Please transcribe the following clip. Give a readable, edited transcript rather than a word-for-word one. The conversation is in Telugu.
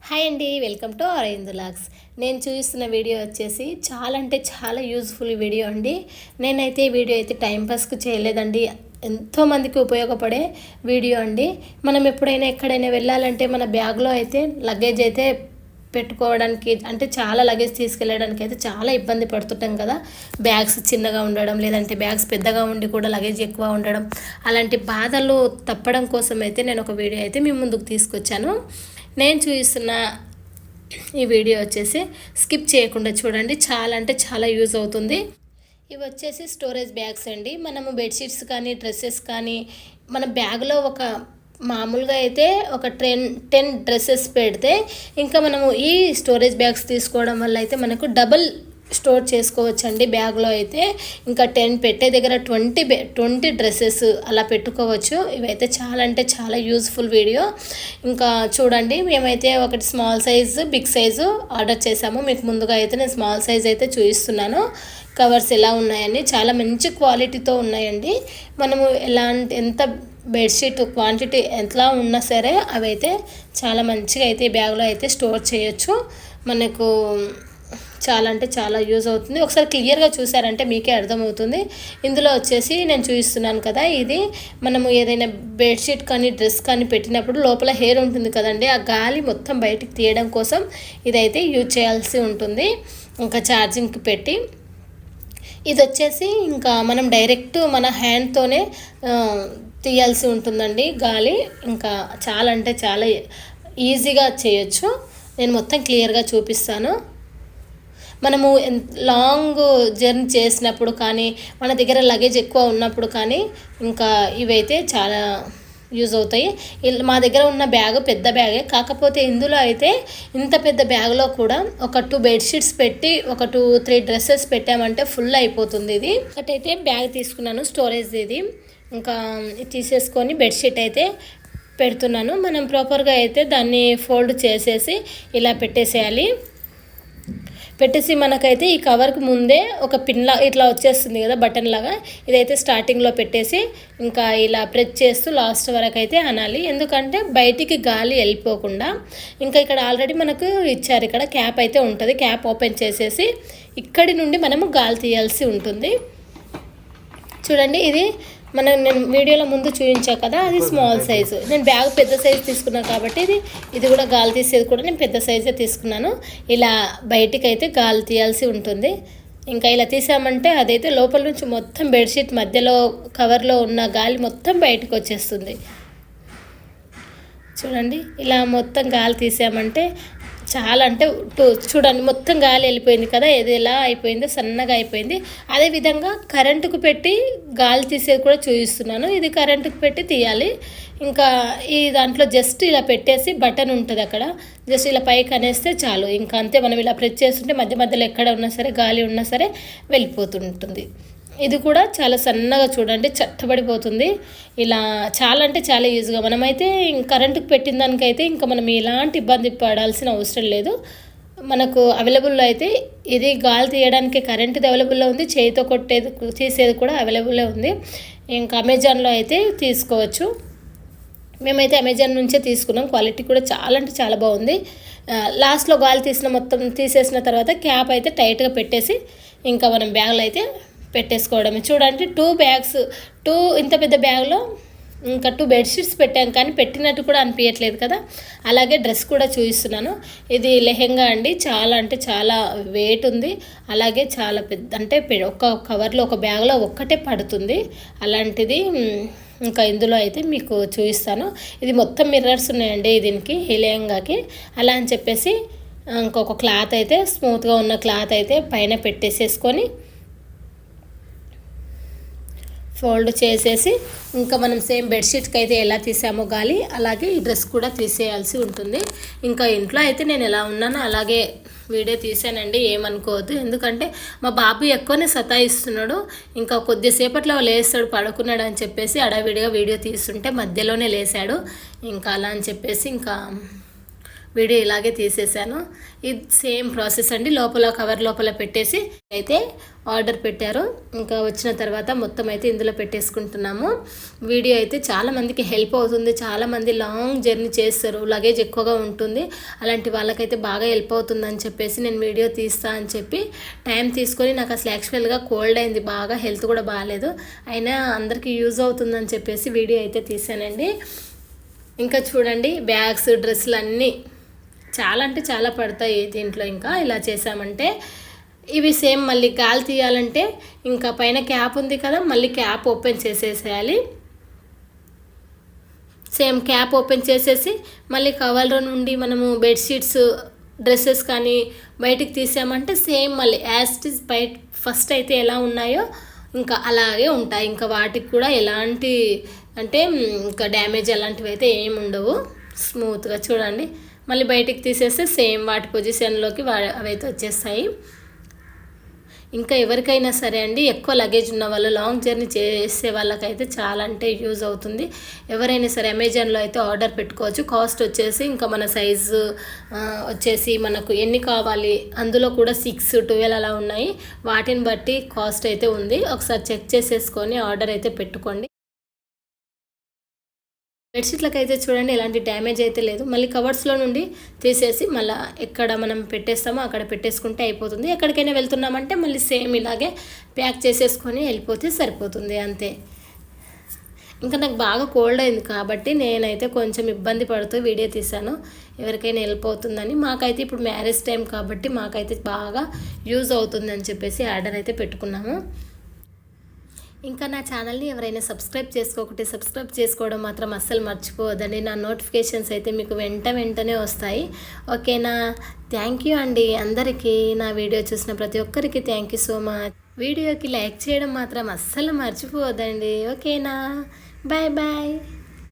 హాయ్ అండి, వెల్కమ్ టు అరవింద్ వ్లాగ్స్. నేను చూస్తున్న వీడియో వచ్చేసి చాలా అంటే చాలా యూజ్ఫుల్ వీడియో అండి. నేనైతే ఈ వీడియో అయితే టైంపాస్కి చేయలేదండి, ఎంతోమందికి ఉపయోగపడే వీడియో అండి. మనం ఎప్పుడైనా ఎక్కడైనా వెళ్ళాలంటే మన బ్యాగ్లో అయితే లగేజ్ అయితే పెట్టుకోవడానికి అంటే చాలా లగేజ్ తీసుకెళ్ళడానికి అయితే చాలా ఇబ్బంది పడుతుంటాం కదా. బ్యాగ్స్ చిన్నగా ఉండడం, లేదంటే బ్యాగ్స్ పెద్దగా ఉండి కూడా లగేజ్ ఎక్కువ ఉండడం, అలాంటి బాధలు తప్పడం కోసం అయితే నేను ఒక వీడియో అయితే మీ ముందుకు తీసుకొచ్చాను. నేను చూపిస్తున్న ఈ వీడియో వచ్చేసి స్కిప్ చేయకుండా చూడండి, చాలా అంటే చాలా యూజ్ అవుతుంది. ఇవి వచ్చేసి స్టోరేజ్ బ్యాగ్స్ అండి. మనము బెడ్షీట్స్ కానీ డ్రెస్సెస్ కానీ మన బ్యాగ్లో ఒక మామూలుగా అయితే ఒక 10 డ్రెస్సెస్ పెడితే ఇంకా మనము ఈ స్టోరేజ్ బ్యాగ్స్ తీసుకోవడం వల్ల అయితే మనకు డబల్ స్టోర్ చేసుకోవచ్చండి. బ్యాగ్లో అయితే ఇంకా 10 పెట్టే దగ్గర 20 డ్రెస్సెస్ అలా పెట్టుకోవచ్చు. ఇవైతే చాలా అంటే చాలా యూజ్ఫుల్ వీడియో. ఇంకా చూడండి, మేమైతే ఒకటి small size big size order చేసాము. మీకు ముందుగా అయితే నేను స్మాల్ సైజ్ అయితే చూపిస్తున్నాను. కవర్స్ ఎలా ఉన్నాయని చాలా మంచి క్వాలిటీతో ఉన్నాయండి. మనము ఎంత బెడ్షీట్ క్వాంటిటీ ఎలా ఉన్నా సరే అవైతే చాలా మంచిగా అయితే ఈ బ్యాగ్లో అయితే స్టోర్ చేయొచ్చు. మనకు చాలా అంటే చాలా యూజ్ అవుతుంది. ఒకసారి క్లియర్గా చూసారంటే మీకే అర్థమవుతుంది. ఇందులో వచ్చేసి నేను చూపిస్తున్నాను కదా, ఇది మనము ఏదైనా బెడ్షీట్ కానీ డ్రెస్ కానీ పెట్టినప్పుడు లోపల హెయిర్ ఉంటుంది కదండి, ఆ గాలి మొత్తం బయటికి తీయడం కోసం ఇదైతే యూజ్ చేయాల్సి ఉంటుంది. ఇంకా ఛార్జింగ్కి పెట్టి ఇది వచ్చేసి ఇంకా మనం డైరెక్ట్ మన హ్యాండ్తోనే తీయాల్సి ఉంటుందండి గాలి. ఇంకా చాలా అంటే చాలా ఈజీగా చేయొచ్చు. నేను మొత్తం క్లియర్గా చూపిస్తాను. మనము లాంగ్ జర్నీ చేసినప్పుడు కానీ మన దగ్గర లగేజ్ ఎక్కువ ఉన్నప్పుడు కానీ ఇంకా ఇవైతే చాలా యూజ్ అవుతాయి. మా దగ్గర ఉన్న బ్యాగ్ పెద్ద బ్యాగే, కాకపోతే ఇందులో అయితే ఇంత పెద్ద బ్యాగ్లో కూడా ఒక 2 బెడ్షీట్స్ పెట్టి ఒక 2-3 డ్రెస్సెస్ పెట్టామంటే ఫుల్ అయిపోతుంది. ఇది ఒకటైతే బ్యాగ్ తీసుకున్నాను స్టోరేజ్. ఇది ఇంకా తీసేసుకొని బెడ్షీట్ అయితే పెడుతున్నాను. మనం ప్రాపర్గా అయితే దాన్ని ఫోల్డ్ చేసేసి ఇలా పెట్టేసేయాలి. పెట్టేసి మనకైతే ఈ కవర్కి ముందే ఒక పిన్లా ఇట్లా వచ్చేస్తుంది కదా, బటన్ లాగా. ఇదైతే స్టార్టింగ్లో పెట్టేసి ఇంకా ఇలా ప్రెస్ చేస్తూ లాస్ట్ వరకు అయితే అనాలి, ఎందుకంటే బయటికి గాలి వెళ్ళిపోకుండా. ఇంకా ఇక్కడ ఆల్రెడీ మనకు ఇచ్చారు, ఇక్కడ క్యాప్ అయితే ఉంటుంది. క్యాప్ ఓపెన్ చేసేసి ఇక్కడి నుండి మనము గాలి తీయాల్సి ఉంటుంది. చూడండి, ఇది నేను వీడియోలో ముందు చూపించా కదా, అది స్మాల్ సైజు. నేను బ్యాగ్ పెద్ద సైజు తీసుకున్నాను కాబట్టి ఇది కూడా గాలి తీసేది కూడా నేను పెద్ద సైజే తీసుకున్నాను. ఇలా బయటికి అయితే గాలి తీయాల్సి ఉంటుంది. ఇంకా ఇలా తీసామంటే అదైతే లోపల నుంచి మొత్తం బెడ్షీట్ మధ్యలో కవర్లో ఉన్న గాలి మొత్తం బయటకు వచ్చేస్తుంది. చూడండి, ఇలా మొత్తం గాలి తీసామంటే చాలా అంటే చూడండి, మొత్తం గాలి వెళ్ళిపోయింది కదా, ఇది ఎలా అయిపోయిందో సన్నగా అయిపోయింది. అదేవిధంగా కరెంటుకు పెట్టి గాలి తీసేది కూడా చూపిస్తున్నాను. ఇది కరెంటుకు పెట్టి తీయాలి. ఇంకా ఈ దాంట్లో జస్ట్ ఇలా పెట్టేసి బటన్ ఉంటుంది అక్కడ, జస్ట్ ఇలా పైకి అనేస్తే చాలు. ఇంకా అంతే, మనం ఇలా ప్రెస్ చేస్తుంటే మధ్య మధ్యలో ఎక్కడ ఉన్నా సరే గాలి ఉన్నా సరే వెళ్ళిపోతుంటుంది. ఇది కూడా చాలా సన్నగా చూడండి చట్టబడిపోతుంది. ఇలా చాలా అంటే చాలా ఈజీగా మనమైతే కరెంటుకు పెట్టిన దానికైతే ఇంకా మనం ఎలాంటి ఇబ్బంది పడాల్సిన అవసరం లేదు. మనకు అవైలబుల్లో అయితే ఇది గాలి తీయడానికి కరెంటుది అవైలబుల్లో ఉంది, చేతితో తీసేది కూడా అవైలబుల్లో ఉంది. ఇంకా అమెజాన్లో అయితే తీసుకోవచ్చు. మేమైతే అమెజాన్ నుంచే తీసుకున్నాం. క్వాలిటీ కూడా చాలా అంటే చాలా బాగుంది. లాస్ట్లో గాలి తీసేసిన తర్వాత క్యాప్ అయితే టైట్గా పెట్టేసి ఇంకా మనం బ్యాగ్లో అయితే పెట్టేసుకోవడమే. చూడండి, 2 బ్యాగ్స్ ఇంత పెద్ద బ్యాగ్లో ఇంకా 2 బెడ్షీట్స్ పెట్టాం, కానీ పెట్టినట్టు కూడా అనిపించట్లేదు కదా. అలాగే డ్రెస్ కూడా చూపిస్తున్నాను. ఇది లెహెంగా అండి, చాలా అంటే చాలా వెయిట్ ఉంది. అలాగే చాలా పెద్ద అంటే ఒక కవర్లో ఒక బ్యాగ్లో ఒక్కటే పడుతుంది. అలాంటిది ఇంకా ఇందులో అయితే మీకు చూపిస్తాను. ఇది మొత్తం మిర్రర్స్ ఉన్నాయండి దీనికి, ఈ లెహెంగాకి. అలా అని చెప్పేసి ఇంకొక క్లాత్ అయితే స్మూత్గా ఉన్న క్లాత్ అయితే పైన పెట్టేసేసుకొని ఫోల్డ్ చేసేసి ఇంకా మనం సేమ్ బెడ్షీట్కి అయితే ఎలా తీసామో గాలి, అలాగే ఈ డ్రెస్ కూడా తీసేయాల్సి ఉంటుంది. ఇంకా ఇంట్లో అయితే నేను ఎలా ఉన్నానో అలాగే వీడియో తీసానండి, ఏమనుకోవద్దు. ఎందుకంటే మా బాబు ఎక్కువనే సతాయిస్తున్నాడు. ఇంకా కొద్దిసేపట్లో లేస్తాడు, పడుకున్నాడు అని చెప్పేసి అడవిడిగా వీడియో తీస్తుంటే మధ్యలోనే లేసాడు. ఇంకా అలా అని చెప్పేసి ఇంకా వీడియో ఇలాగే తీసేసాను. ఇది సేమ్ ప్రాసెస్ అండి. లోపల కవర్ లోపల పెట్టేసి అయితే ఆర్డర్ పెట్టారు. ఇంకా వచ్చిన తర్వాత మొత్తం అయితే ఇందులో పెట్టేసుకుంటున్నాము. వీడియో అయితే చాలామందికి హెల్ప్ అవుతుంది. చాలామంది లాంగ్ జర్నీ చేస్తారు, లగేజ్ ఎక్కువగా ఉంటుంది, అలాంటి వాళ్ళకైతే బాగా హెల్ప్ అవుతుందని చెప్పేసి నేను వీడియో తీస్తా అని చెప్పి టైం తీసుకొని, నాకు అసలు యాక్చువల్గా కోల్డ్ అయింది బాగా, హెల్త్ కూడా బాగాలేదు, అయినా అందరికీ యూజ్ అవుతుందని చెప్పేసి వీడియో అయితే తీసానండి. ఇంకా చూడండి బ్యాగ్స్, డ్రెస్సులు అన్నీ చాలా అంటే చాలా పడతాయి దీంట్లో. ఇంకా ఇలా చేసామంటే ఇవి సేమ్ మళ్ళీ గాలి తీయాలంటే ఇంకా పైన క్యాప్ ఉంది కదా, మళ్ళీ క్యాప్ ఓపెన్ చేసేసేయాలి. సేమ్ క్యాప్ ఓపెన్ చేసేసి మళ్ళీ కవర్లో నుండి మనము బెడ్షీట్స్, డ్రెస్సెస్ కానీ బయటికి తీసామంటే సేమ్ మళ్ళీ యాజ్ ఇట్ ఈజ్ ఫస్ట్ అయితే ఎలా ఉన్నాయో ఇంకా అలాగే ఉంటాయి. ఇంకా వాటికి కూడా ఎలాంటి అంటే ఇంకా డ్యామేజ్ అలాంటివి అయితే ఏమి ఉండవు. స్మూత్గా చూడండి, మళ్ళీ బయటికి తీసేస్తే సేమ్ వాటి పొజిషన్లోకి అవైతే వచ్చేస్తాయి. ఇంకా ఎవరికైనా సరే అండి, ఎక్కువ లగేజ్ ఉన్న వాళ్ళు, లాంగ్ జర్నీ చేసే వాళ్ళకైతే చాలా అంటే యూజ్ అవుతుంది. ఎవరైనా సరే అమెజాన్లో అయితే ఆర్డర్ పెట్టుకోవచ్చు. కాస్ట్ వచ్చేసి ఇంకా మన సైజు వచ్చేసి మనకు ఎన్ని కావాలి, అందులో కూడా 6, 12 అలా ఉన్నాయి. వాటిని బట్టి కాస్ట్ అయితే ఉంది. ఒకసారి చెక్ చేసేసుకొని ఆర్డర్ అయితే పెట్టుకోండి. బెడ్షీట్లకు అయితే చూడండి ఎలాంటి డ్యామేజ్ అయితే లేదు. మళ్ళీ కవర్స్లో నుండి తీసేసి మళ్ళీ ఎక్కడ మనం పెట్టేస్తామో అక్కడ పెట్టేసుకుంటే అయిపోతుంది. ఎక్కడికైనా వెళ్తున్నామంటే మళ్ళీ సేమ్ ఇలాగే ప్యాక్ చేసేసుకొని వెళ్ళిపోతే సరిపోతుంది, అంతే. ఇంకా నాకు బాగా కోల్డ్ అయింది కాబట్టి నేనైతే కొంచెం ఇబ్బంది పడుతూ వీడియో తీశాను, ఎవరికైనా హెల్ప్ అవుతుందని. మాకైతే ఇప్పుడు మ్యారేజ్ టైం కాబట్టి మాకైతే బాగా యూజ్ అవుతుంది అని చెప్పేసి ఆర్డర్ అయితే పెట్టుకున్నాము. ఇంకా నా ఛానల్ని ఎవరైనా సబ్స్క్రైబ్ చేసుకోకపోతే సబ్స్క్రైబ్ చేసుకోవడం మాత్రం అస్సలు మర్చిపోవద్దండి. నా నోటిఫికేషన్స్ అయితే మీకు వెంటనే వస్తాయి, ఓకేనా? థ్యాంక్ యూ అండి అందరికీ. నా వీడియో చూసిన ప్రతి ఒక్కరికి థ్యాంక్ యూ సో మచ్. వీడియోకి లైక్ చేయడం మాత్రం అస్సలు మర్చిపోవద్దండి, ఓకేనా? Bye bye.